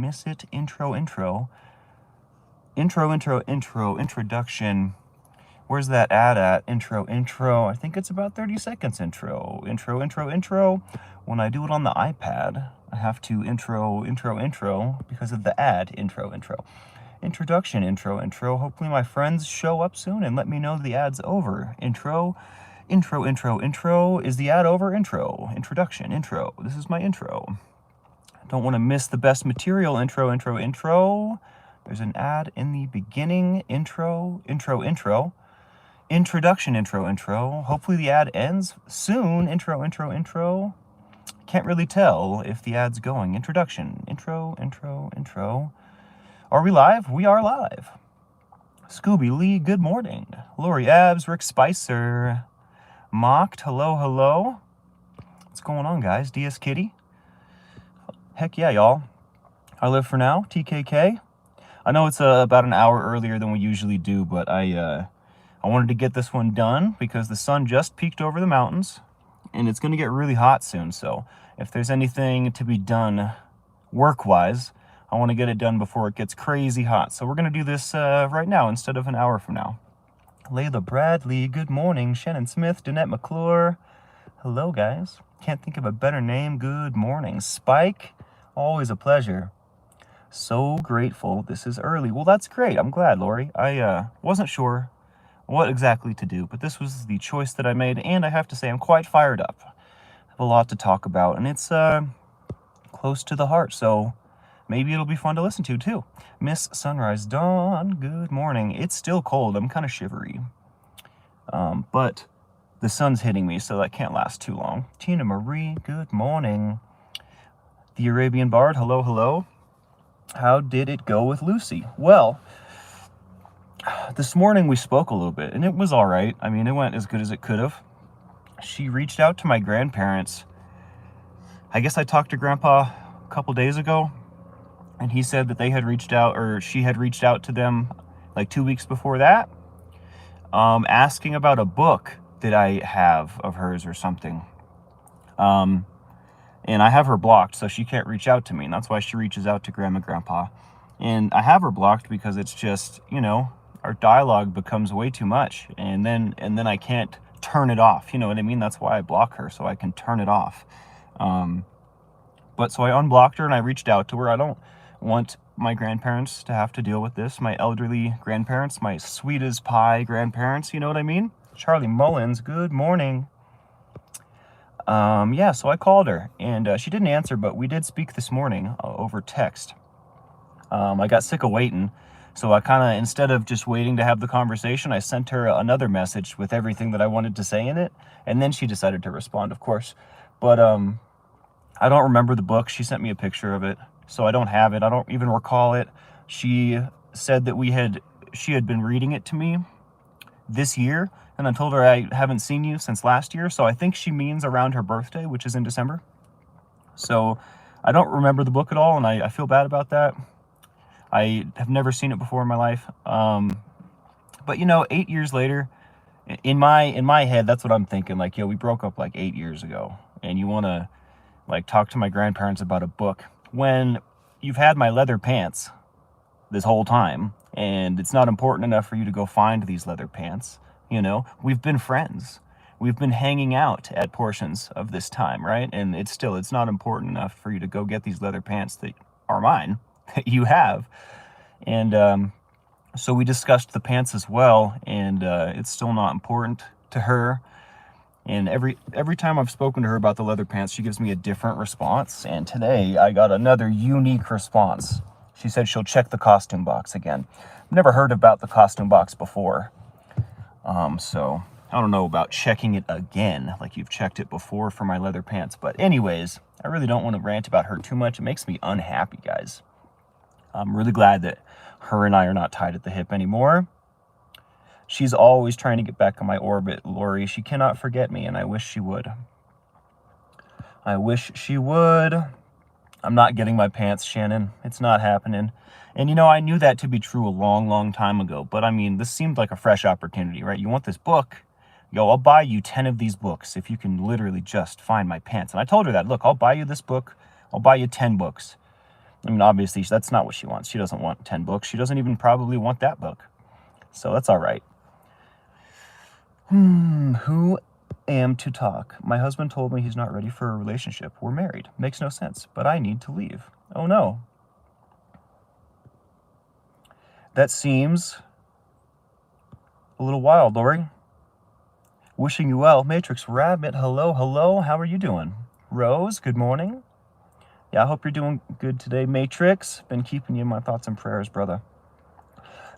miss it. Introduction. Where's that ad at? Intro. I think it's about 30 seconds intro. When I do it on the iPad, I have to intro because of the ad. Introduction, intro. Hopefully my friends show up soon and let me know the ad's over. Intro. Is the ad over? Introduction, This is my intro. Don't want to miss the best material. Intro. There's an ad in the beginning. Intro. Introduction, intro. Hopefully the ad ends soon. Intro. Can't really tell if the ad's going. Introduction, intro. Are we live? We are live. Scooby Lee, good morning. Lori Abs, Rick Spicer. Mocked, hello. What's going on, guys? DS Kitty. Heck yeah, y'all. I live for now. TKK. I know it's about an hour earlier than we usually do, but I wanted to get this one done because the sun just peeked over the mountains and it's going to get really hot soon. So if there's anything to be done work-wise, I want to get it done before it gets crazy hot. So we're going to do this right now instead of an hour from now. Layla Bradley, good morning. Shannon Smith, Danette McClure. Hello, guys. Can't think of a better name. Good morning. Spike, always a pleasure. So grateful this is early. Well, that's great. I'm glad, Lori. I wasn't sure what exactly to do, but this was the choice that I made, and I have to say I'm quite fired up. I have a lot to talk about, and it's close to the heart, so maybe it'll be fun to listen to, too. Miss Sunrise Dawn, good morning. It's still cold. I'm kind of shivery. But the sun's hitting me, so that can't last too long. Tina Marie, good morning. The Arabian Bard, hello. How did it go with Lucy? Well, this morning we spoke a little bit, and it was all right. I mean, it went as good as it could have. She reached out to my grandparents. I guess I talked to Grandpa a couple days ago, and he said that they had reached out, or she had reached out to them like 2 weeks before that, asking about a book that I have of hers or something. And I have her blocked, so she can't reach out to me, and that's why she reaches out to Grandma and Grandpa. And I have her blocked because it's just, our dialogue becomes way too much, and then I can't turn it off. You know what I mean? That's why I block her, so I can turn it off. But so I unblocked her and I reached out to her. I don't want my grandparents to have to deal with this. My elderly grandparents, my sweet as pie grandparents, you know what I mean? Charlie Mullins, good morning. Yeah, so I called her and she didn't answer, but we did speak this morning over text. I got sick of waiting. So I kind of, instead of just waiting to have the conversation, I sent her another message with everything that I wanted to say in it. And then she decided to respond, of course. But I don't remember the book. She sent me a picture of it, so I don't have it. I don't even recall it. She said that she had been reading it to me this year. And I told her I haven't seen you since last year. So I think she means around her birthday, which is in December. So I don't remember the book at all. And I feel bad about that. I have never seen it before in my life. But 8 years later, in my head, that's what I'm thinking. Like, we broke up like 8 years ago, and you want to like talk to my grandparents about a book when you've had my leather pants this whole time, and it's not important enough for you to go find these leather pants. We've been friends. We've been hanging out at portions of this time, right? And it's not important enough for you to go get these leather pants that are mine, that you have. And so we discussed the pants as well, and it's still not important to her. And every time I've spoken to her about the leather pants, she gives me a different response. And today I got another unique response. She said she'll check the costume box again. I've never heard about the costume box before. So I don't know about checking it again, like you've checked it before for my leather pants. But anyways, I really don't want to rant about her too much. It makes me unhappy, guys. I'm really glad that her and I are not tied at the hip anymore. She's always trying to get back on my orbit, Lori. She cannot forget me, and I wish she would. I'm not getting my pants, Shannon. It's not happening. And, I knew that to be true a long, long time ago. But, I mean, this seemed like a fresh opportunity, right? You want this book? I'll buy you 10 of these books if you can literally just find my pants. And I told her that. Look, I'll buy you this book. I'll buy you 10 books. I mean, obviously, that's not what she wants. She doesn't want 10 books. She doesn't even probably want that book. So that's all right. Who am to talk? My husband told me he's not ready for a relationship. We're married. Makes no sense, but I need to leave. Oh no. That seems a little wild, Lori. Wishing you well. Matrix Rabbit, hello, hello. How are you doing? Rose, good morning. Yeah, I hope you're doing good today, Matrix. Been keeping you in my thoughts and prayers, brother.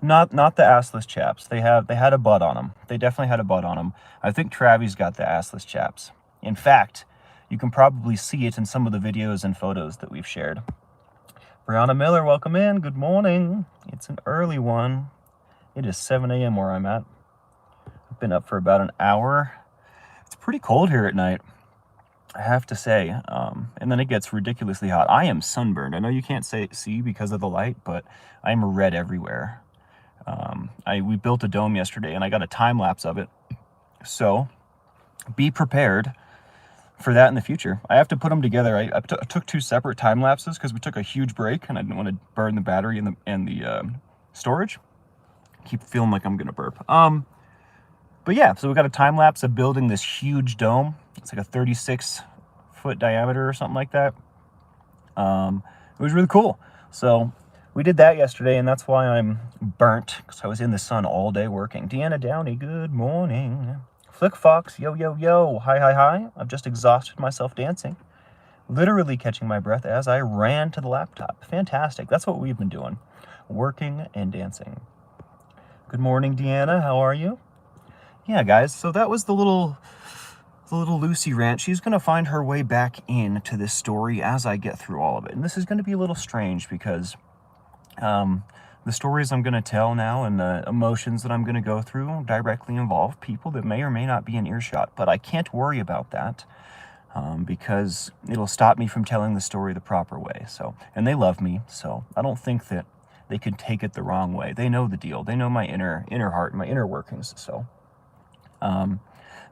Not the assless chaps. They had a butt on them. They definitely had a butt on them. I think Travis got the assless chaps. In fact, you can probably see it in some of the videos and photos that we've shared. Brianna Miller, welcome in. Good morning. It's an early one. It is 7 a.m. where I'm at. I've been up for about an hour. It's pretty cold here at night, I have to say. And then it gets ridiculously hot. I am sunburned. I know you can't see because of the light, but I'm red everywhere. We built a dome yesterday, and I got a time lapse of it. So be prepared for that in the future. I have to put them together. I took 2 separate time lapses because we took a huge break, and I didn't want to burn the battery and the storage. Keep feeling like I'm gonna burp. But yeah, so we got a time lapse of building this huge dome. It's like a 36-foot diameter or something like that. It was really cool. So we did that yesterday, and that's why I'm burnt, because I was in the sun all day working. Deanna Downey, good morning. Flick Fox, yo, yo, yo. Hi, hi, hi. I've just exhausted myself dancing. Literally catching my breath as I ran to the laptop. Fantastic. That's what we've been doing. Working and dancing. Good morning, Deanna. How are you? Yeah, guys. So that was the little Lucy rant. She's going to find her way back into this story as I get through all of it. And this is going to be a little strange because the stories I'm going to tell now and the emotions that I'm going to go through directly involve people that may or may not be in earshot. But I can't worry about that because it'll stop me from telling the story the proper way. And they love me, so I don't think that they could take it the wrong way. They know the deal. They know my inner heart, my inner workings. So, but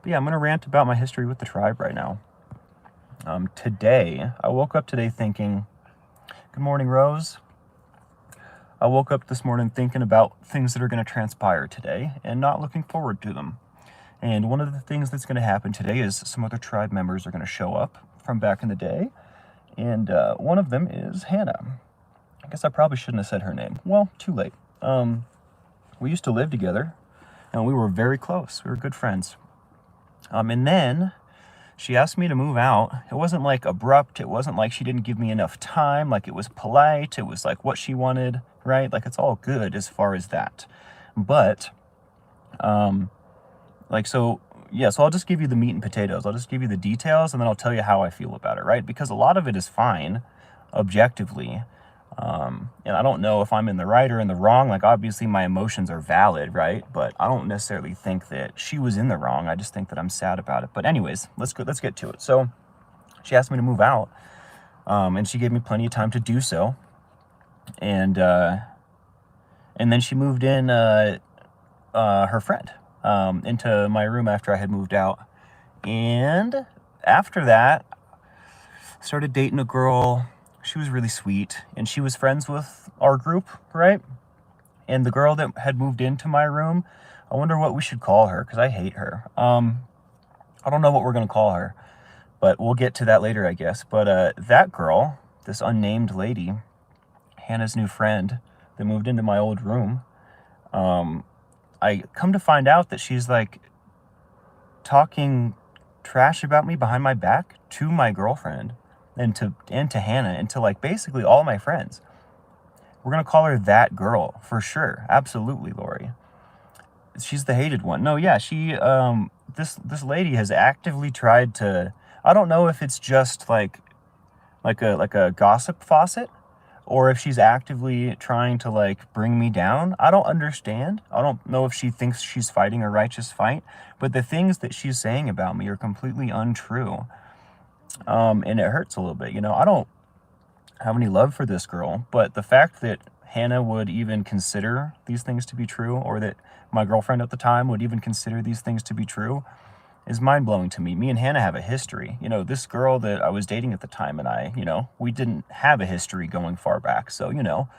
yeah, I'm going to rant about my history with the tribe right now. Today, I woke up today thinking, good morning, Rose. I woke up this morning thinking about things that are going to transpire today and not looking forward to them. And one of the things that's going to happen today is some other tribe members are going to show up from back in the day. And one of them is Hannah. I guess I probably shouldn't have said her name. Well, too late. We used to live together, and we were very close. We were good friends. And then she asked me to move out. It wasn't like abrupt. It wasn't like she didn't give me enough time. Like it was polite. It was like what she wanted, right? Like it's all good as far as that. But, so I'll just give you the meat and potatoes. I'll just give you the details, and then I'll tell you how I feel about it, right? Because a lot of it is fine, objectively. And I don't know if I'm in the right or in the wrong. Like, obviously my emotions are valid, right? But I don't necessarily think that she was in the wrong. I just think that I'm sad about it. But anyways, let's get to it. So she asked me to move out, and she gave me plenty of time to do so. And then she moved in, her friend, into my room after I had moved out. And after that, started dating a girl. She was really sweet, and she was friends with our group, right? And the girl that had moved into my room, I wonder what we should call her, because I hate her. I don't know what we're going to call her, but we'll get to that later, I guess. But that girl, this unnamed lady, Hannah's new friend that moved into my old room, I come to find out that she's, like, talking trash about me behind my back to my girlfriend. And to Hannah, and to, like, basically all my friends. We're going to call her that girl, for sure. Absolutely, Lori. She's the hated one. No, yeah, she, this lady has actively tried to, I don't know if it's just, like a gossip faucet, or if she's actively trying to, like, bring me down. I don't understand. I don't know if she thinks she's fighting a righteous fight, but the things that she's saying about me are completely untrue. And it hurts a little bit, I don't have any love for this girl, but the fact that Hannah would even consider these things to be true, or that my girlfriend at the time would even consider these things to be true, is mind-blowing to me. Me and Hannah have a history. You know, this girl that I was dating at the time and I, you know, we didn't have a history going far back. So, you know,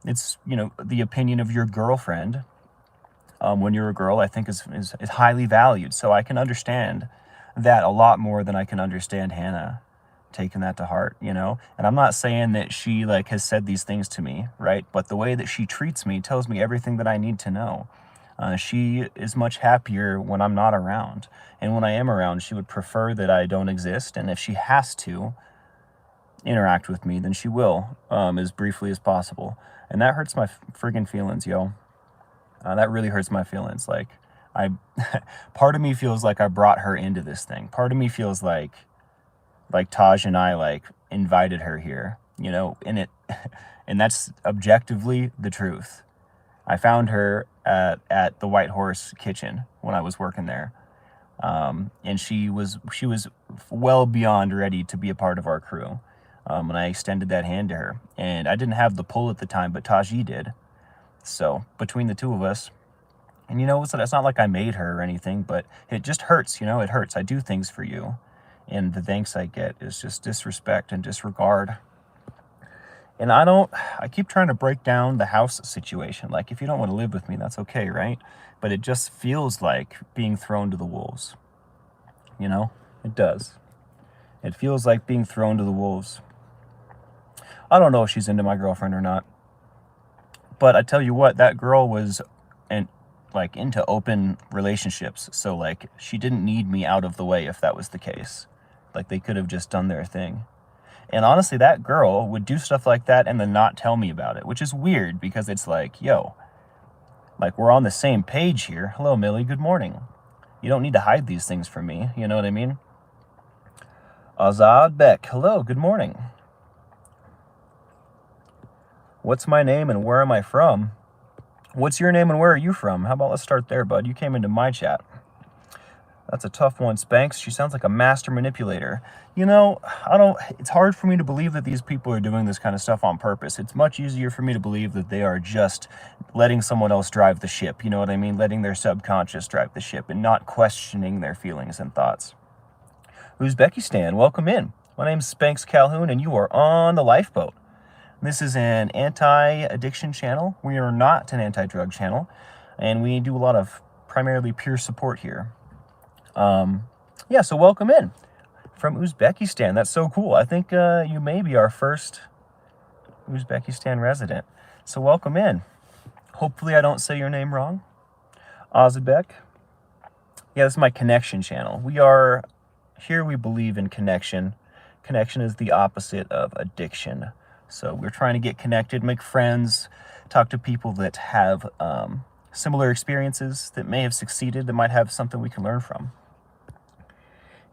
it's, you know, the opinion of your girlfriend when you're a girl, I think is highly valued. So I can understand that a lot more than I can understand Hannah taking that to heart, you know? And I'm not saying that she like has said these things to me, right? But the way that she treats me tells me everything that I need to know. She is much happier when I'm not around. And when I am around, she would prefer that I don't exist. And if she has to interact with me, then she will, as briefly as possible. And that hurts my friggin' feelings, yo. That really hurts my feelings. Like, part of me feels like I brought her into this thing. Part of me feels like Taj and I like invited her here, you know, and that's objectively the truth. I found her at the White Horse Kitchen when I was working there, and she was well beyond ready to be a part of our crew. And I extended that hand to her, and I didn't have the pull at the time, but Taji did. So between the two of us, and you know, it's not like I made her or anything, but it just hurts. You know, it hurts. I do things for you, and the thanks I get is just disrespect and disregard. And I keep trying to break down the house situation. Like, if you don't want to live with me, that's okay, right? But it just feels like being thrown to the wolves. You know? It does. It feels like being thrown to the wolves. I don't know if she's into my girlfriend or not. But I tell you what, that girl was into open relationships. So, like, she didn't need me out of the way if that was the case. Like, they could have just done their thing. And honestly, that girl would do stuff like that and then not tell me about it, which is weird because it's like, yo, like, we're on the same page here. Hello, Millie. Good morning. You don't need to hide these things from me. You know what I mean? Azad Beck. Hello. Good morning. What's my name and where am I from? What's your name and where are you from? How about let's start there, bud? You came into my chat. That's a tough one, Spanx. She sounds like a master manipulator. You know, it's hard for me to believe that these people are doing this kind of stuff on purpose. It's much easier for me to believe that they are just letting someone else drive the ship. You know what I mean? Letting their subconscious drive the ship and not questioning their feelings and thoughts. Uzbekistan, welcome in. My name's Spanx Calhoun and you are on the Lifeboat. This is an anti-addiction channel. We are not an anti-drug channel, and we do a lot of primarily peer support here. Yeah, so welcome in from Uzbekistan. That's so cool. I think you may be our first Uzbekistan resident. So welcome in. Hopefully I don't say your name wrong. Ozbek. Yeah, this is my connection channel. We believe in connection. Connection is the opposite of addiction. So we're trying to get connected, make friends, talk to people that have similar experiences, that may have succeeded, that might have something we can learn from.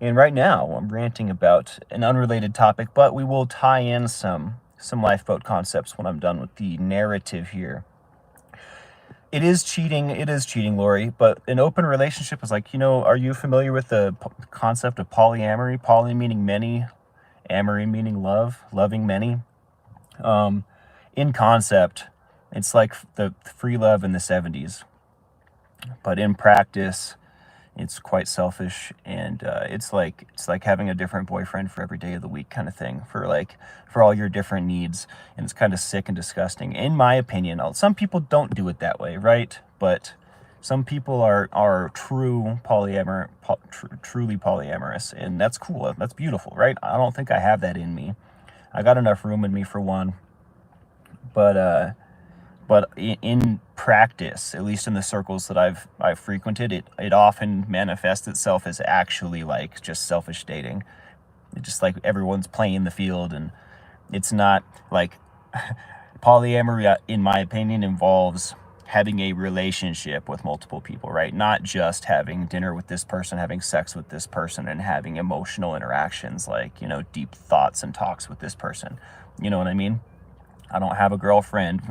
And right now, I'm ranting about an unrelated topic, but we will tie in some lifeboat concepts when I'm done with the narrative here. It is cheating, Lori, but an open relationship is like, you know, are you familiar with the concept of polyamory? Poly meaning many, amory meaning love, loving many. In concept, it's like the free love in the 70s, but in practice, it's quite selfish, and it's like having a different boyfriend for every day of the week kind of thing, for all your different needs, and it's kind of sick and disgusting, in my opinion. Some people don't do it that way, right? But some people are truly polyamorous, and that's cool. That's beautiful, right? I don't think I have that in me. I got enough room in me for one, but in practice, at least in the circles that I've frequented, it often manifests itself as actually like just selfish dating. It's just like everyone's playing the field, and it's not like polyamory, in my opinion, involves having a relationship with multiple people, right? Not just having dinner with this person, having sex with this person, and having emotional interactions like, you know, deep thoughts and talks with this person. You know what I mean? I don't have a girlfriend,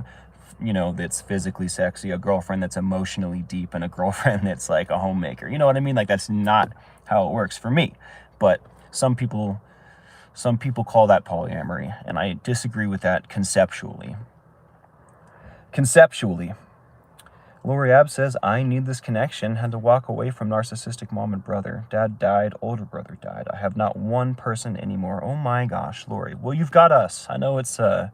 you know, that's physically sexy, a girlfriend that's emotionally deep, and a girlfriend that's like a homemaker. You know what I mean? Like, that's not how it works for me. But some people call that polyamory, and I disagree with that conceptually. Lori Ab says, I need this connection. Had to walk away from narcissistic mom and brother. Dad died. Older brother died. I have not one person anymore. Oh my gosh, Lori. Well, you've got us. I know it's not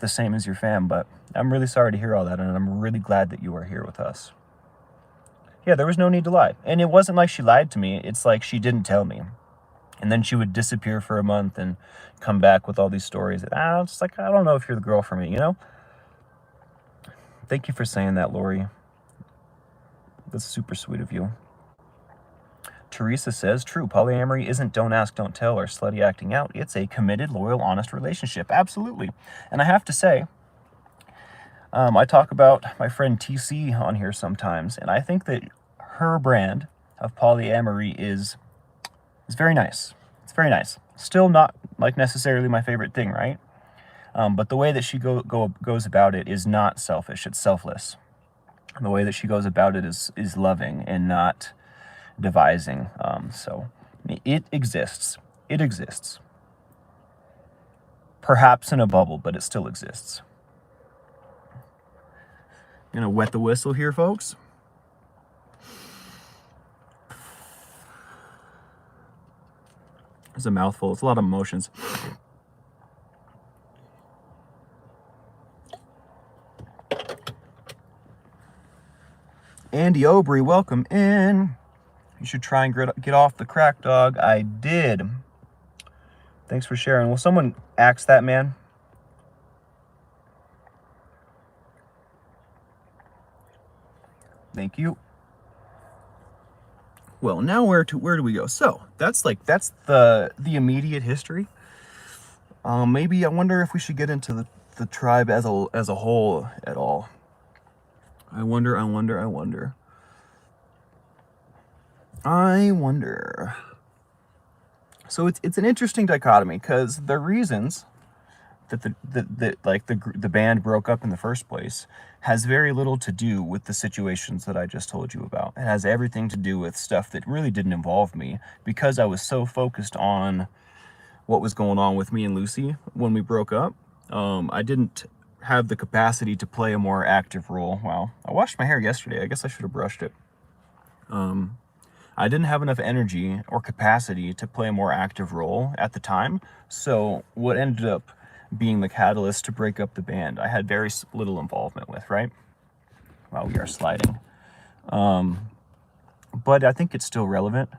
the same as your fam, but I'm really sorry to hear all that, and I'm really glad that you are here with us. Yeah, there was no need to lie. And it wasn't like she lied to me. It's like she didn't tell me. And then she would disappear for a month and come back with all these stories. It's like, I don't know if you're the girl for me, you know? Thank you for saying that, Lori. That's super sweet of you. Teresa says, true, polyamory isn't don't ask, don't tell, or slutty acting out. It's a committed, loyal, honest relationship. Absolutely. And I have to say, I talk about my friend TC on here sometimes, and I think that her brand of polyamory is very nice. It's very nice. Still not like necessarily my favorite thing, right? But the way that she goes about it is not selfish. It's selfless. And the way that she goes about it is loving and not devising. So it exists. It exists. Perhaps in a bubble, but it still exists. Gonna wet the whistle here, folks. It's a mouthful. It's a lot of emotions. Andy Obry, welcome in. You should try and get off the crack, dog. I did. Thanks for sharing. Will someone axe that man? Thank you. Well, now where do we go? So that's the immediate history. Maybe I wonder if we should get into the tribe as a whole at all. I wonder. So it's an interesting dichotomy, because the reasons that the band broke up in the first place has very little to do with the situations that I just told you about. It has everything to do with stuff that really didn't involve me, because I was so focused on what was going on with me and Lucy when we broke up. I didn't have the capacity to play a more active role. Well, I washed my hair yesterday. I guess I should have brushed it. I didn't have enough energy or capacity to play a more active role at the time. So what ended up being the catalyst to break up the band, I had very little involvement with, right? Wow, we are sliding. But I think it's still relevant.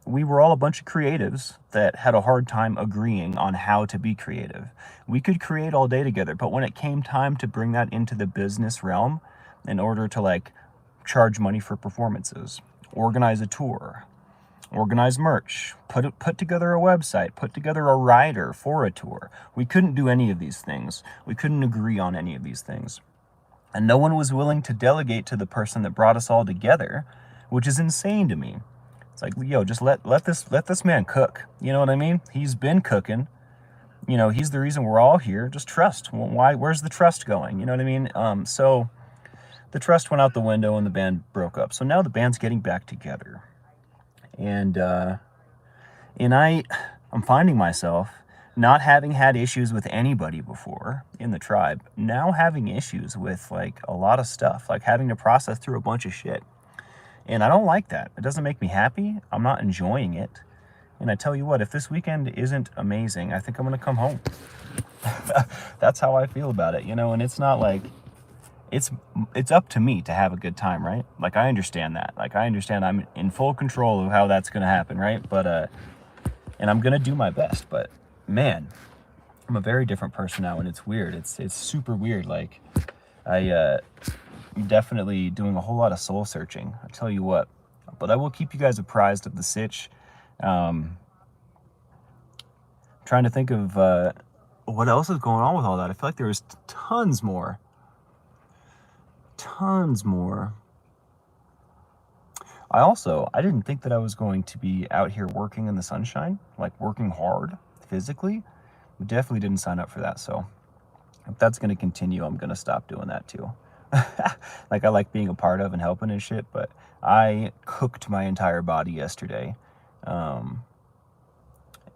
We were all a bunch of creatives that had a hard time agreeing on how to be creative. We could create all day together, but when it came time to bring that into the business realm, in order to charge money for performances, organize a tour, organize merch, put together a website, put together a rider for a tour, we couldn't do any of these things. We couldn't agree on any of these things. And no one was willing to delegate to the person that brought us all together, which is insane to me. It's like, yo, just let this man cook. You know what I mean? He's been cooking. You know, he's the reason we're all here. Just trust. Where's the trust going? You know what I mean? So the trust went out the window and the band broke up. So now the band's getting back together. And I'm finding myself not having had issues with anybody before in the tribe, now having issues with a lot of stuff, having to process through a bunch of shit. And I don't like that. It doesn't make me happy. I'm not enjoying it. And I tell you what, if this weekend isn't amazing, I think I'm going to come home. That's how I feel about it, and it's not it's up to me to have a good time, right? I understand that. I understand I'm in full control of how that's going to happen, right? But, and I'm going to do my best, but man, I'm a very different person now, and it's weird. It's super weird. I'm definitely doing a whole lot of soul searching, I tell you what. But I will keep you guys apprised of the sitch. Trying to think of what else is going on with all that. I feel like there was tons more. I didn't think that I was going to be out here working in the sunshine, working hard physically. I definitely didn't sign up for that. So if that's going to continue, I'm going to stop doing that too. I like being a part of and helping and shit, but I cooked my entire body yesterday.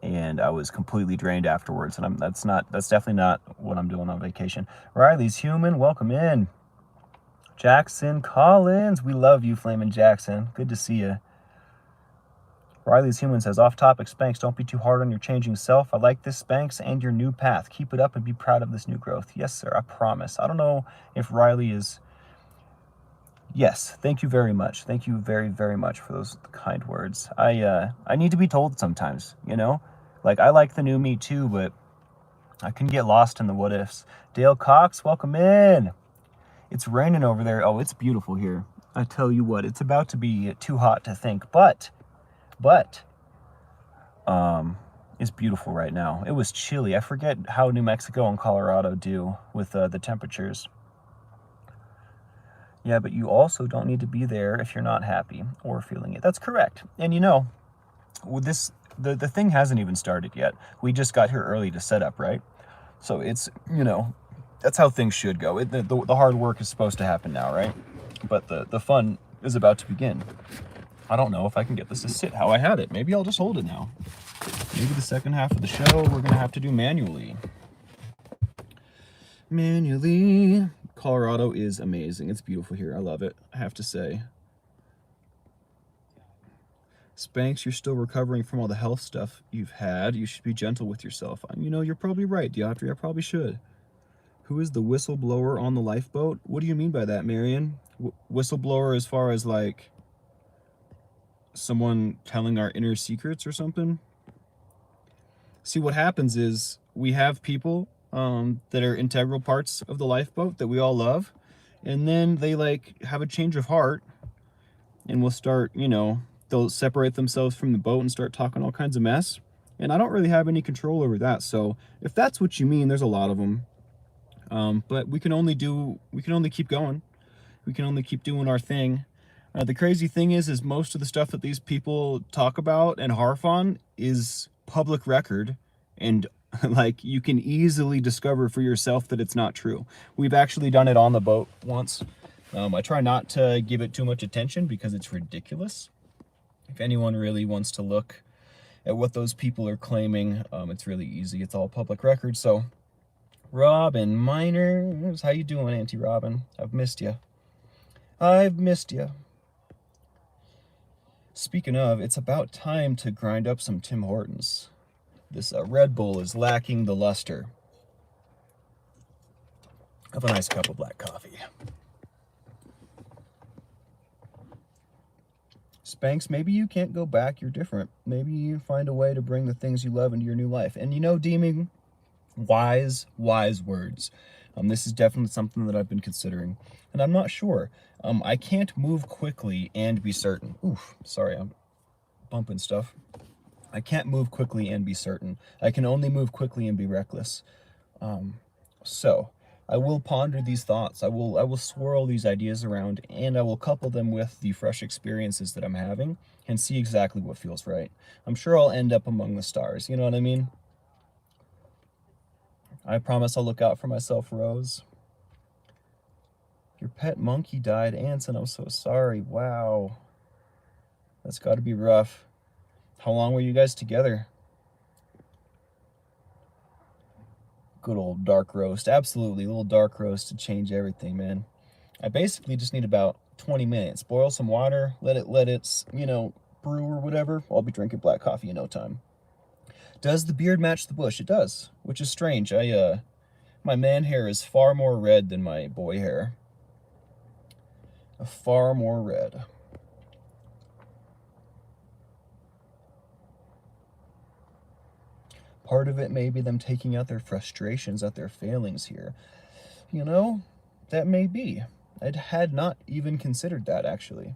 and I was completely drained afterwards. And that's definitely not what I'm doing on vacation. Riley's human, welcome in. Jackson Collins, we love you, Flamin' Jackson. Good to see you. Riley's human says, off topic, Spanx, don't be too hard on your changing self. I like this, Spanx, and your new path. Keep it up and be proud of this new growth. Yes, sir, I promise. I don't know if Riley is... Yes, thank you very much. Thank you very, very much for those kind words. I need to be told sometimes, you know? Like, I like the new me too, but I can get lost in the what ifs. Dale Cox, welcome in. It's raining over there. Oh, it's beautiful here. I tell you what, it's about to be too hot to think, but it's beautiful right now. It was chilly. I forget how New Mexico and Colorado do with the temperatures. Yeah, but you also don't need to be there if you're not happy or feeling it. That's correct. And you know, with this, the thing hasn't even started yet. We just got here early to set up, right? So it's, you know, that's how things should go. The hard work is supposed to happen now, right? But the fun is about to begin. I don't know if I can get this to sit how I had it. Maybe I'll just hold it now. Maybe the second half of the show we're gonna have to do manually. Manually. Colorado is amazing. It's beautiful here. I love it, I have to say. Spanx, you're still recovering from all the health stuff you've had. You should be gentle with yourself. You know, you're probably right, Diatri. I probably should. Who is the whistleblower on the lifeboat? What do you mean by that, Marion? Whistleblower as far as like someone telling our inner secrets or something? See, what happens is we have people that are integral parts of the lifeboat that we all love, and then they like have a change of heart and will start, you know, they'll separate themselves from the boat and start talking all kinds of mess. And I don't really have any control over that. So if that's what you mean, there's a lot of them. But we can only keep going. We can only keep doing our thing. The crazy thing is most of the stuff that these people talk about and harp on is public record, and like you can easily discover for yourself that it's not true. We've actually done it on the boat once. I try not to give it too much attention because it's ridiculous. If anyone really wants to look at what those people are claiming, it's really easy. It's all public record. So Robin Miners, how you doing, Auntie Robin? I've missed you. I've missed you. Speaking of, it's about time to grind up some Tim Hortons. This Red Bull is lacking the luster of a nice cup of black coffee. Spanx, maybe you can't go back. You're different. Maybe you find a way to bring the things you love into your new life. And you know, Deeming, wise words. This is definitely something that I've been considering, and I'm not sure. I can't move quickly and be certain. Oof, sorry, I'm bumping stuff. I can't move quickly and be certain. I can only move quickly and be reckless. So I will ponder these thoughts. I will swirl these ideas around, and I will couple them with the fresh experiences that I'm having and see exactly what feels right. I'm sure I'll end up among the stars. You know what I mean? I promise I'll look out for myself, Rose. Your pet monkey died, Anson. I'm so sorry. Wow. That's got to be rough. How long were you guys together? Good old dark roast. Absolutely. A little dark roast to change everything, man. I basically just need about 20 minutes. Boil some water, let it, you know, brew or whatever. I'll be drinking black coffee in no time. Does the beard match the bush? It does, which is strange. My man hair is far more red than my boy hair. Far more red. Part of it may be them taking out their frustrations, out their failings here. You know, that may be. I had not even considered that, actually.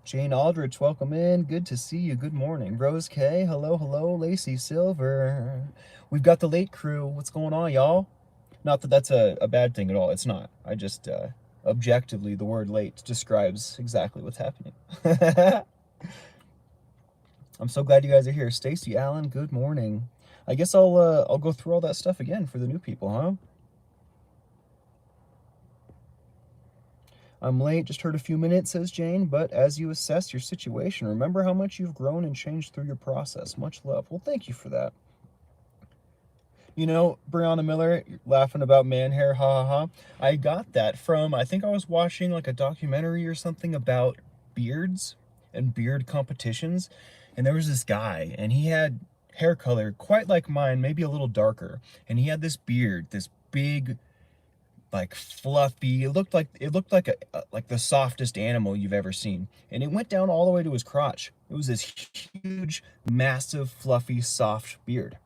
Jane Aldrich, welcome in. Good to see you. Good morning. Rose K, hello. Lacey Silver. We've got the late crew. What's going on, y'all? Not that that's a bad thing at all. It's not. I just, objectively, the word late describes exactly what's happening. I'm so glad you guys are here. Stacy Allen, good morning. I guess I'll go through all that stuff again for the new people, huh? I'm late, just heard a few minutes, says Jane, but as you assess your situation, remember how much you've grown and changed through your process. Much love. Well, thank you for that. You know, Brianna Miller, laughing about man hair, ha ha ha. I got that from, I think I was watching like a documentary or something about beards and beard competitions. And there was this guy, and he had hair color quite like mine, maybe a little darker. And he had this beard, this big, like fluffy. It looked like like the softest animal you've ever seen. And it went down all the way to his crotch. It was this huge, massive, fluffy, soft beard.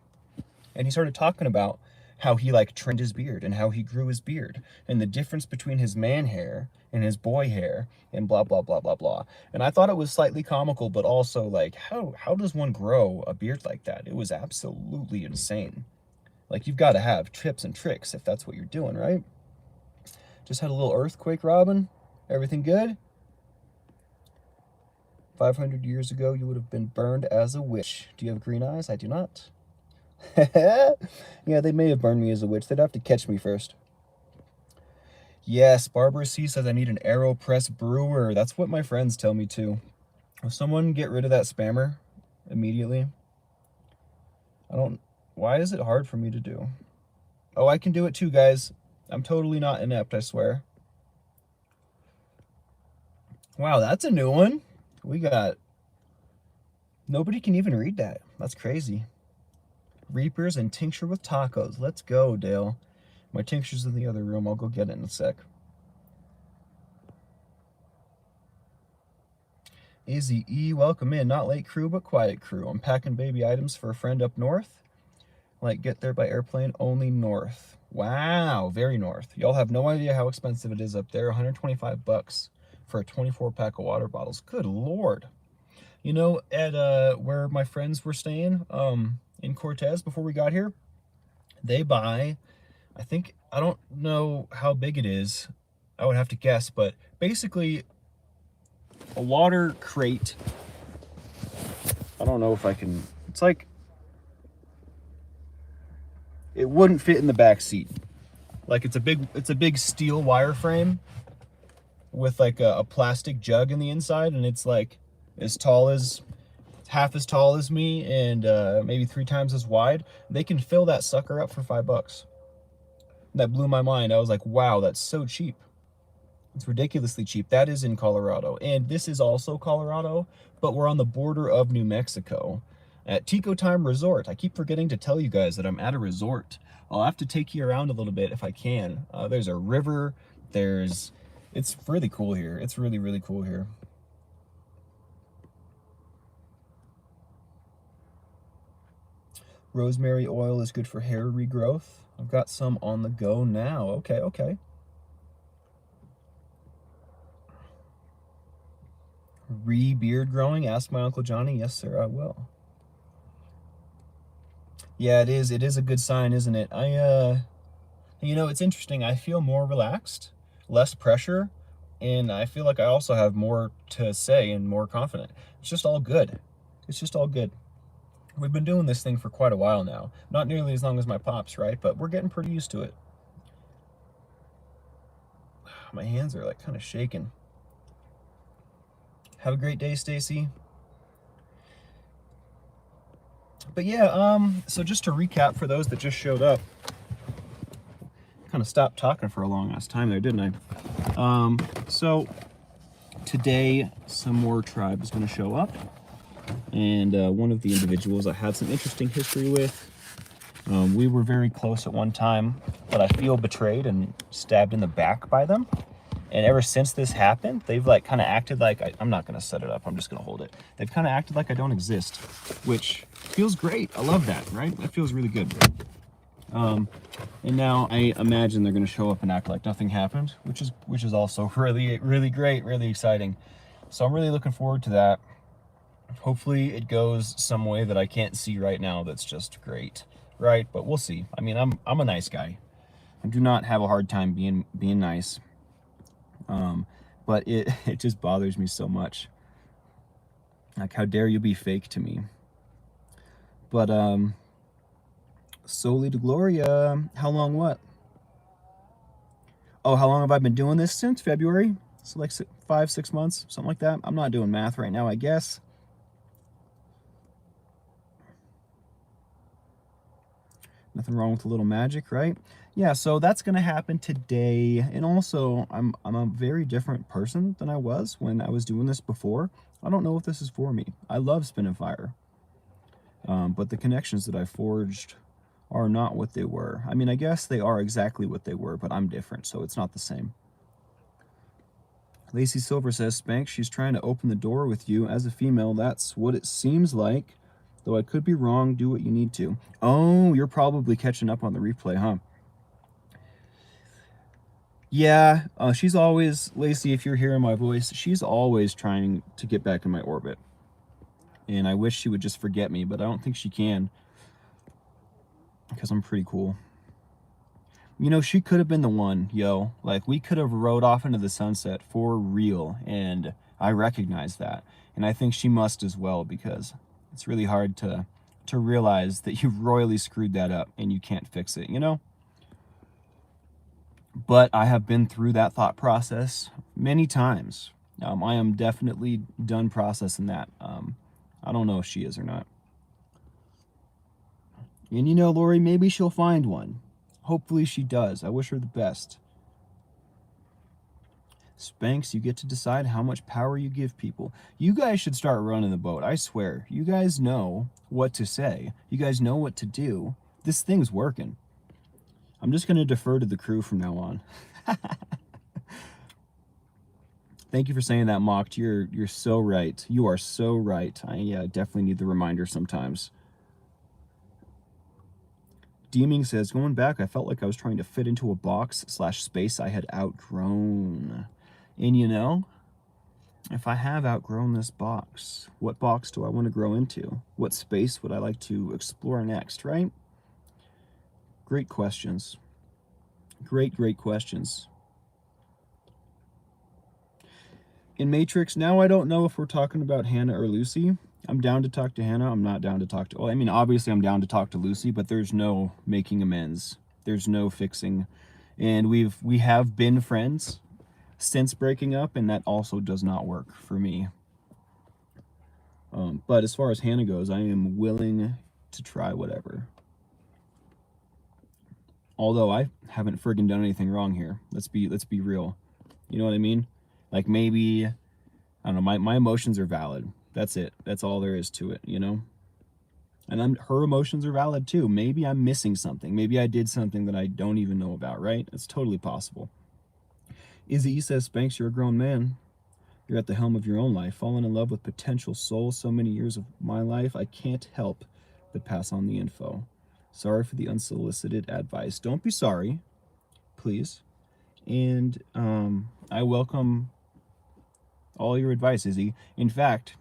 And he started talking about how he like trimmed his beard and how he grew his beard and the difference between his man hair and his boy hair and blah blah blah blah blah. And I thought it was slightly comical, but also like how does one grow a beard like that? It was absolutely insane. Like, you've got to have tips and tricks if that's what you're doing, right? Just had a little earthquake, Robin. Everything good? 500 years ago, you would have been burned as a witch. Do you have green eyes? I do not. Yeah, they may have burned me as a witch. They'd have to catch me first. Yes, Barbara C says I need an AeroPress brewer. That's what my friends tell me too. Will someone get rid of that spammer immediately? Why is it hard for me to do? Oh, I can do it too, guys. I'm totally not inept, I swear. Wow, that's a new one. Nobody can even read that. That's crazy. Reapers and tincture with tacos. Let's go, Dale. My tincture's in the other room. I'll go get it in a sec. AZE, welcome in. Not late crew, but quiet crew. I'm packing baby items for a friend up north. Like, get there by airplane only north. Wow, very north. Y'all have no idea how expensive it is up there. 125 bucks for a 24-pack of water bottles. Good Lord. You know, at where my friends were staying in Cortez before we got here, they buy, I don't know how big it is. I would have to guess, but basically a water crate. I don't know if I can, it's like, it wouldn't fit in the back seat. Like, it's a big steel wire frame with like a plastic jug in the inside, and it's like half as tall as me and maybe 3 times as wide. They can fill that sucker up for $5. That blew my mind. I was like, wow, that's so cheap. It's ridiculously cheap. That is in Colorado, and this is also Colorado, but we're on the border of New Mexico at Tico Time Resort. I keep forgetting to tell you guys that I'm at a resort. I'll have to take you around a little bit if I can. There's a river. It's really cool here. It's really, really cool here. Rosemary oil is good for hair regrowth. I've got some on the go now. Okay. Beard growing? Ask my Uncle Johnny. Yes, sir, I will. Yeah, it is. It is a good sign, isn't it? You know, it's interesting. I feel more relaxed, less pressure, and I feel like I also have more to say and more confident. It's just all good. It's just all good. We've been doing this thing for quite a while now. Not nearly as long as my pops, right? But we're getting pretty used to it. My hands are like kind of shaking. Have a great day, Stacy. But yeah, so just to recap for those that just showed up, kind of stopped talking for a long ass time there, didn't I? So today some more tribe is going to show up, and one of the individuals I had some interesting history with. We were very close at one time, but I feel betrayed and stabbed in the back by them. And ever since this happened, they've like kind of acted like I'm not going to set it up. I'm just going to hold it. They've kind of acted like I don't exist, which feels great. I love that, right? That feels really good. And now I imagine they're going to show up and act like nothing happened, which is also really, really great, really exciting. So I'm really looking forward to that. Hopefully it goes some way that I can't see right now. That's just great, right? But we'll see. I mean, I'm a nice guy. I do not have a hard time being nice. But it just bothers me so much. Like, how dare you be fake to me? But Soli de Gloria, how long what? Oh, how long have I been doing this? Since February? So like 5-6 months, something like that. I'm not doing math right now, I guess. Nothing wrong with a little magic, right? Yeah, so that's gonna happen today. And also, I'm a very different person than I was when I was doing this before. I don't know if this is for me. I love Spin and Fire, but the connections that I forged are not what they were. I mean, I guess they are exactly what they were, but I'm different, so it's not the same. Lacey Silver says, Spank, she's trying to open the door with you. As a female, that's what it seems like. Though I could be wrong, do what you need to. Oh, you're probably catching up on the replay, huh? Yeah, she's always, Lacey, if you're hearing my voice, she's always trying to get back in my orbit. And I wish she would just forget me, but I don't think she can. Because I'm pretty cool. You know, she could have been the one, yo. Like, we could have rode off into the sunset for real, and I recognize that. And I think she must as well, because it's really hard to realize that you've royally screwed that up and you can't fix it, you know? But I have been through that thought process many times. I am definitely done processing that. I don't know if she is or not. And you know, Lori, maybe she'll find one. Hopefully she does. I wish her the best. Spanks, you get to decide how much power you give people. You guys should start running the boat. I swear. You guys know what to say. You guys know what to do. This thing's working. I'm just going to defer to the crew from now on. Thank you for saying that, Mocked. You're so right. You are so right. I definitely need the reminder sometimes. Deeming says, going back, I felt like I was trying to fit into a box/space I had outgrown. And you know, if I have outgrown this box, what box do I want to grow into? What space would I like to explore next, right? Great questions. Great questions. In Matrix, now I don't know if we're talking about Hannah or Lucy. I'm down to talk to Hannah. I'm not down to talk to... Well, I mean, obviously I'm down to talk to Lucy, but there's no making amends. There's no fixing. And we have been friends since breaking up, and that also does not work for me. But as far as Hannah goes, I am willing to try whatever. Although I haven't friggin' done anything wrong here. Let's be real. You know what I mean? Like, maybe, I don't know, my emotions are valid. That's it. That's all there is to it, you know? And her emotions are valid too. Maybe I'm missing something. Maybe I did something that I don't even know about, right? It's totally possible. Izzy says, Spanks, you're a grown man. You're at the helm of your own life. Fallen in love with potential soul so many years of my life, I can't help but pass on the info. Sorry for the unsolicited advice. Don't be sorry, please. And I welcome all your advice, Izzy. In fact,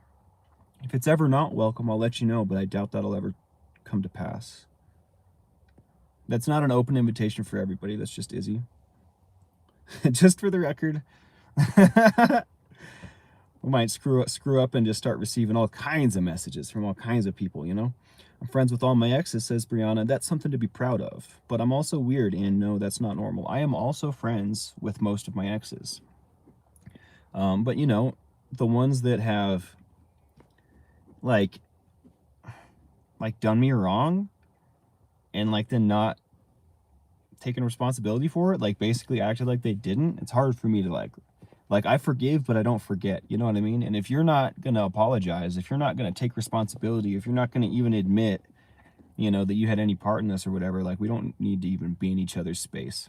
if it's ever not welcome, I'll let you know, but I doubt that'll ever come to pass. That's not an open invitation for everybody. That's just Izzy. Just for the record. We might screw up and just start receiving all kinds of messages from all kinds of people, you know? I'm friends with all my exes, says Brianna. That's something to be proud of. But I'm also weird, and no, that's not normal. I am also friends with most of my exes. But, you know, the ones that have, like done me wrong and, like, then not taking responsibility for it, like, basically acted like they didn't, it's hard for me to, like, I forgive, but I don't forget, you know what I mean? And if you're not going to apologize, if you're not going to take responsibility, if you're not going to even admit, you know, that you had any part in this or whatever, like, we don't need to even be in each other's space.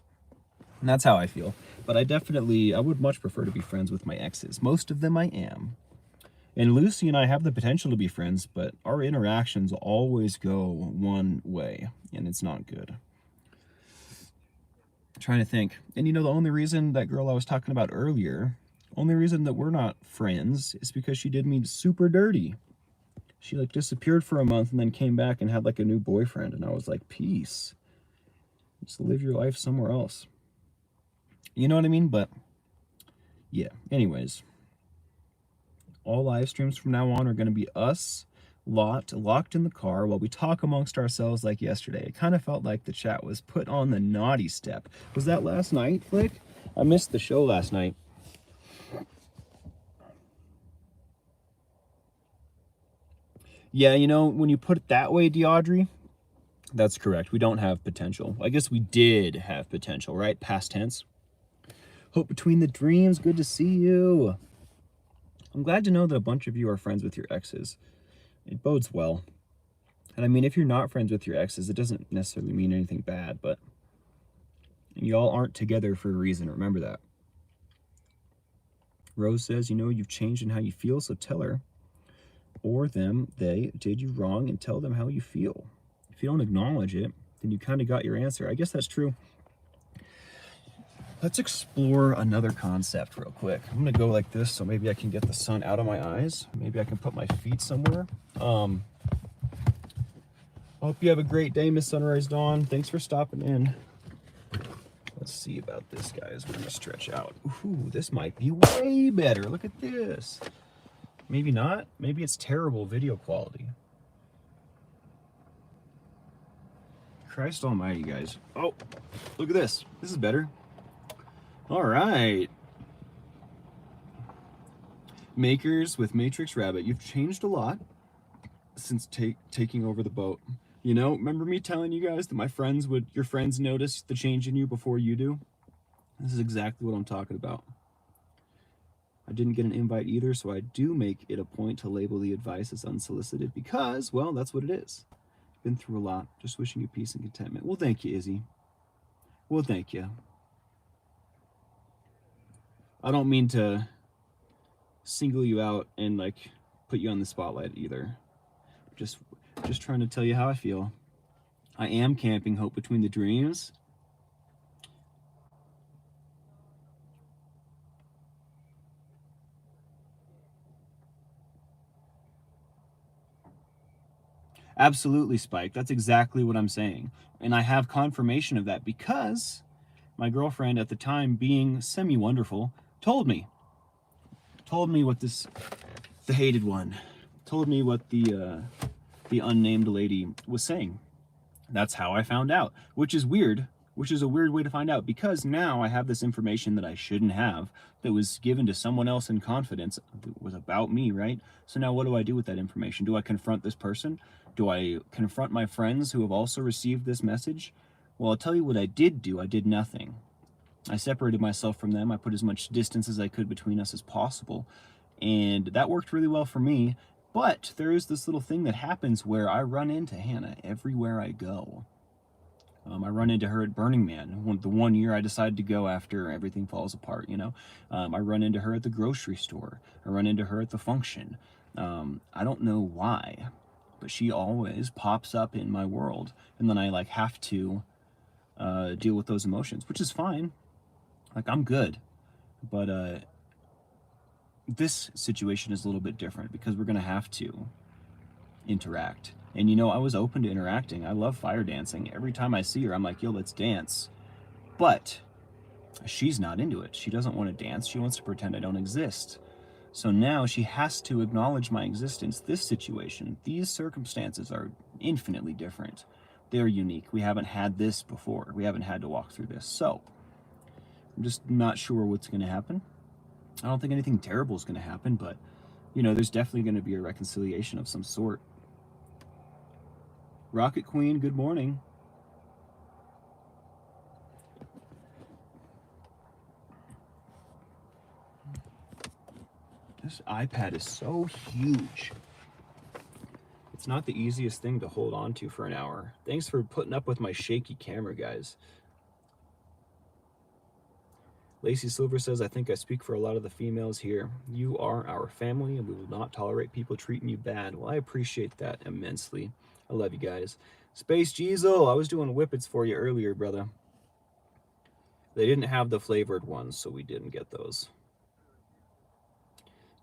And that's how I feel. But I would much prefer to be friends with my exes. Most of them I am. And Lucy and I have the potential to be friends, but our interactions always go one way, and it's not good. Trying to think. And you know, the only reason that girl I was talking about earlier, only reason that we're not friends is because she did me super dirty. She, like, disappeared for a month and then came back and had, like, a new boyfriend, and I was like, peace. Just live your life somewhere else. You know what I mean? But yeah, anyways, all live streams from now on are going to be us locked in the car while we talk amongst ourselves like yesterday. It kind of felt like the chat was put on the naughty step. Was that last night, Flick? I missed the show last night. Yeah, you know, when you put it that way, DeAudrey, that's correct. We don't have potential. I guess we did have potential, right? Past tense. Hope between the dreams. Good to see you. I'm glad to know that a bunch of you are friends with your exes. It bodes well. And I mean, if you're not friends with your exes, it doesn't necessarily mean anything bad, but y'all aren't together for a reason. Remember that. Rose says, you know, you've changed in how you feel, so tell her or them they did you wrong and tell them how you feel. If you don't acknowledge it, then you kind of got your answer. I guess that's true. Let's explore another concept real quick. I'm gonna go like this so maybe I can get the sun out of my eyes. Maybe I can put my feet somewhere. Hope you have a great day, Miss Sunrise Dawn. Thanks for stopping in. Let's see about this, guys. We're gonna stretch out. Ooh, this might be way better. Look at this. Maybe not. Maybe it's terrible video quality. Christ almighty, guys. Oh, look at this. This is better. All right. Makers with Matrix Rabbit, you've changed a lot since taking over the boat. You know, remember me telling you guys that your friends notice the change in you before you do? This is exactly what I'm talking about. I didn't get an invite either, so I do make it a point to label the advice as unsolicited because, well, that's what it is. Been through a lot. Just wishing you peace and contentment. Well, thank you, Izzy. Well, thank you. I don't mean to single you out and like put you on the spotlight either. Just trying to tell you how I feel. I am camping hope between the dreams. Absolutely, Spike. That's exactly what I'm saying. And I have confirmation of that because my girlfriend at the time, being semi-wonderful, told me what the hated one, told me what the unnamed lady was saying. That's how I found out, which is weird, which is a weird way to find out because now I have this information that I shouldn't have that was given to someone else in confidence. It was about me, right? So now what do I do with that information? Do I confront this person? Do I confront my friends who have also received this message? Well, I'll tell you what I did do. I did nothing. I separated myself from them. I put as much distance as I could between us as possible. And that worked really well for me. But there is this little thing that happens where I run into Hannah everywhere I go. I run into her at Burning Man, the one year I decided to go after everything falls apart, you know. I run into her at the grocery store. I run into her at the function. I don't know why, but she always pops up in my world. And then I like have to deal with those emotions, which is fine. Like, I'm good. But this situation is a little bit different because we're going to have to interact. And you know, I was open to interacting. I love fire dancing. Every time I see her, I'm like, yo, let's dance. But she's not into it. She doesn't want to dance. She wants to pretend I don't exist. So now she has to acknowledge my existence. This situation, these circumstances are infinitely different. They're unique. We haven't had this before. We haven't had to walk through this. So I'm just not sure what's going to happen. I don't think anything terrible is going to happen, but you know, there's definitely going to be a reconciliation of some sort. Rocket Queen, good morning. This iPad is so huge. It's not the easiest thing to hold on to for an hour. Thanks for putting up with my shaky camera, guys. Lacey Silver says, I think I speak for a lot of the females here. You are our family, and we will not tolerate people treating you bad. Well, I appreciate that immensely. I love you guys. Space Jeezel, I was doing whippets for you earlier, brother. They didn't have the flavored ones, so we didn't get those.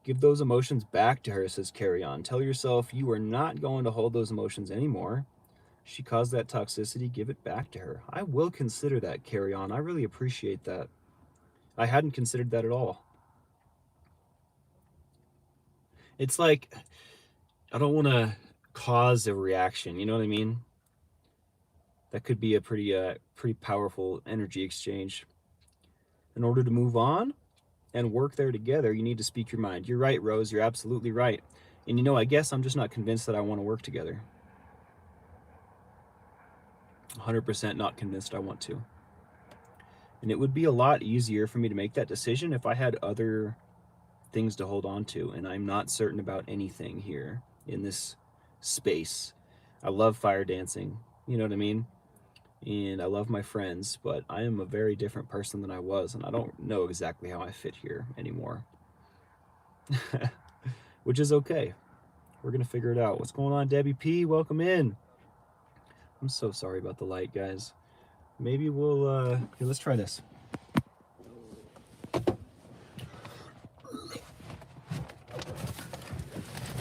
Give those emotions back to her, says Carry On. Tell yourself you are not going to hold those emotions anymore. She caused that toxicity, give it back to her. I will consider that, Carry On. I really appreciate that. I hadn't considered that at all. It's like, I don't want to cause a reaction, you know what I mean? That could be a pretty powerful energy exchange. In order to move on and work there together, you need to speak your mind. You're right, Rose. You're absolutely right. And you know, I guess I'm just not convinced that I want to work together. 100% not convinced I want to. And it would be a lot easier for me to make that decision if I had other things to hold on to, and I'm not certain about anything here in this space. I love fire dancing, you know what I mean? And I love my friends, but I am a very different person than I was, and I don't know exactly how I fit here anymore. Which is okay. We're gonna figure it out. What's going on, Debbie P? Welcome in. I'm so sorry about the light, guys. Maybe we'll okay, let's try this.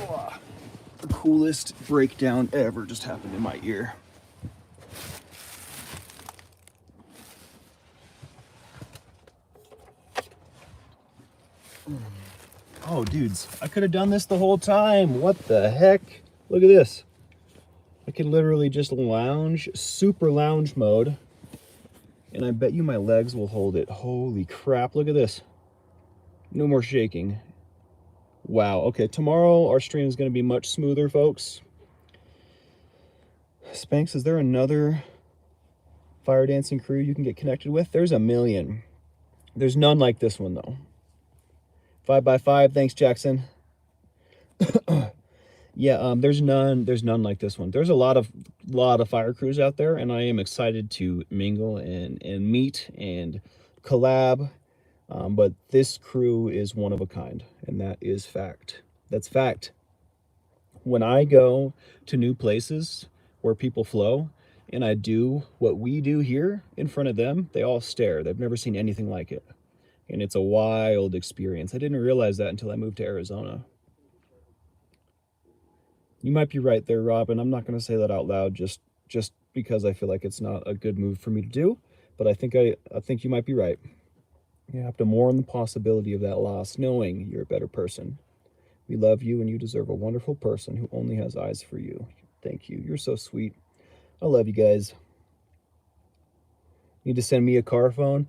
Oh, the coolest breakdown ever just happened in my ear. Oh, dudes, I could have done this the whole time. What the heck? Look at this. I can literally just lounge, super lounge mode, and I bet you my legs will hold it. Holy crap, look at this. No more shaking. Wow, okay, tomorrow our stream is going to be much smoother, folks. Spanx, is there another fire dancing crew you can get connected with? There's a million. There's none like this one, though. 5x5, thanks, Jackson. Yeah, there's none like this one. There's a lot of fire crews out there, and I am excited to mingle and meet and collab. But this crew is one of a kind, and that is fact. That's fact. When I go to new places where people flow, and I do what we do here in front of them, they all stare. They've never seen anything like it. And it's a wild experience. I didn't realize that until I moved to Arizona. You might be right there, Robin. I'm not going to say that out loud just because I feel like it's not a good move for me to do, but I think you might be right. You have to mourn the possibility of that loss, knowing you're a better person. We love you, and you deserve a wonderful person who only has eyes for you. Thank you. You're so sweet. I love you guys. Need to send me a car phone?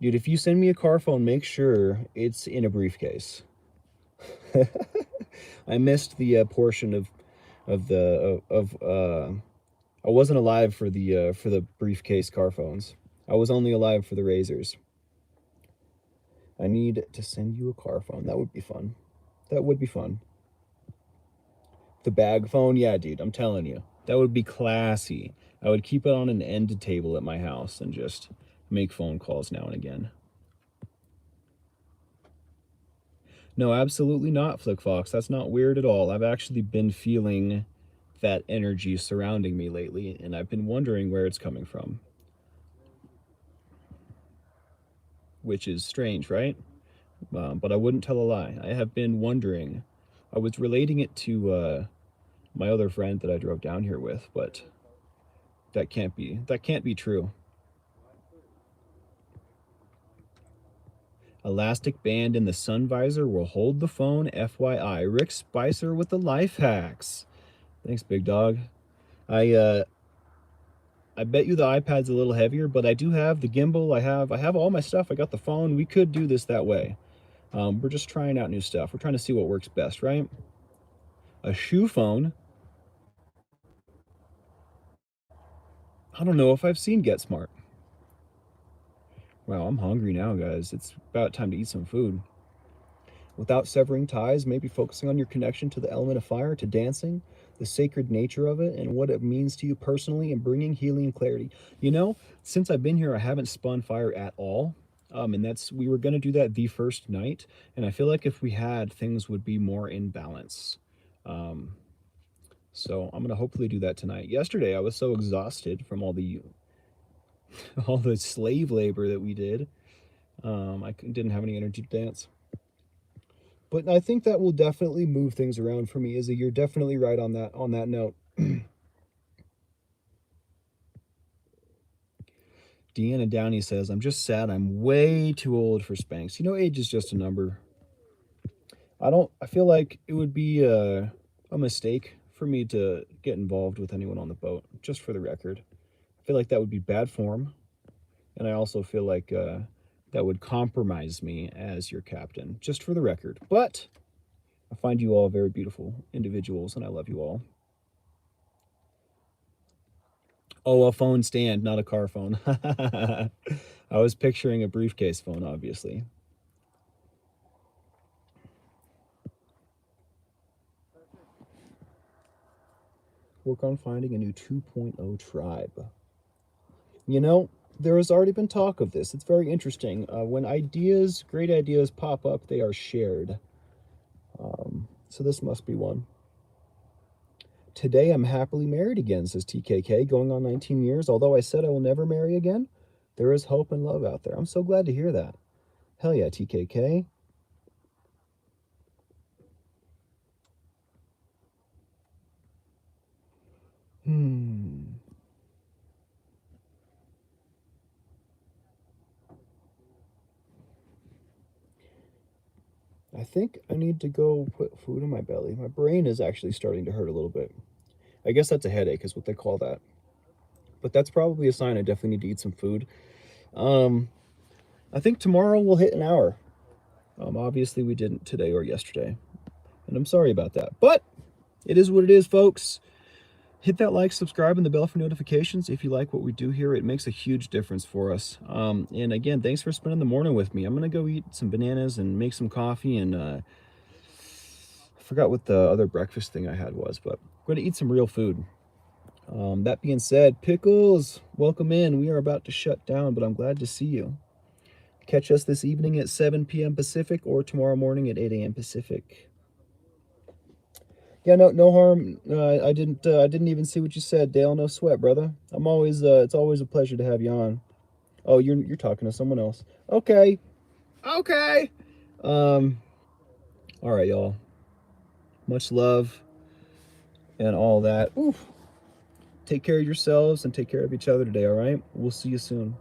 Dude, if you send me a car phone, make sure it's in a briefcase. I missed the portion of I wasn't alive for the briefcase car phones. I was only alive for the razors. I need to send you a car phone. That would be fun. That would be fun. The bag phone, yeah, dude, I'm telling you. That would be classy. I would keep it on an end table at my house and just make phone calls now and again. No, absolutely not, FlickFox. That's not weird at all. I've actually been feeling that energy surrounding me lately, and I've been wondering where it's coming from. Which is strange, right? But I wouldn't tell a lie. I have been wondering. I was relating it to my other friend that I drove down here with, but that can't be true. Elastic band in the sun visor will hold the phone, FYI. Rick Spicer with the life hacks. Thanks, big dog. I bet you the iPad's a little heavier, but I do have the gimbal. I have all my stuff. I got the phone. We could do this that way. We're just trying out new stuff. We're trying to see what works best, right? A shoe phone. I don't know if I've seen Get Smart. Wow, I'm hungry now, guys. It's about time to eat some food. Without severing ties, maybe focusing on your connection to the element of fire, to dancing, the sacred nature of it, and what it means to you personally, and bringing healing and clarity. You know, since I've been here, I haven't spun fire at all. And we were going to do that the first night. And I feel like if we had, things would be more in balance. So I'm going to hopefully do that tonight. Yesterday, I was so exhausted from all the slave labor that we did. I didn't have any energy to dance. But I think that will definitely move things around for me, Izzy. You're definitely right on that note. Deanna Downey says, I'm just sad I'm way too old for Spanx. You know, age is just a number. I feel like it would be a mistake for me to get involved with anyone on the boat, just for the record. I feel like that would be bad form. And I also feel like that would compromise me as your captain, just for the record. But I find you all very beautiful individuals, and I love you all. Oh, a phone stand, not a car phone. I was picturing a briefcase phone, obviously. Work on finding a new 2.0 tribe. You know, there has already been talk of this. It's very interesting. When ideas, great ideas pop up, they are shared. So this must be one. Today I'm happily married again, says TKK, going on 19 years. Although I said I will never marry again, there is hope and love out there. I'm so glad to hear that. Hell yeah, TKK. I think I need to go put food in my belly. My brain is actually starting to hurt a little bit. I guess that's a headache, is what they call that. But that's probably a sign I definitely need to eat some food. Um, I think tomorrow we'll hit an hour. Obviously, we didn't today or yesterday. And I'm sorry about that. But it is what it is, folks. Hit that like, subscribe, and the bell for notifications if you like what we do here. It makes a huge difference for us. And again, thanks for spending the morning with me. I'm going to go eat some bananas and make some coffee. And I forgot what the other breakfast thing I had was, but I'm going to eat some real food. That being said, Pickles, welcome in. We are about to shut down, but I'm glad to see you. Catch us this evening at 7 p.m. Pacific or tomorrow morning at 8 a.m. Pacific. Yeah, no harm. I didn't even see what you said, Dale. No sweat, brother. I'm always. It's always a pleasure to have you on. Oh, you're talking to someone else. Okay. Okay. Um. All right, y'all. Much love and all that. Oof. Take care of yourselves and take care of each other today. All right. We'll see you soon.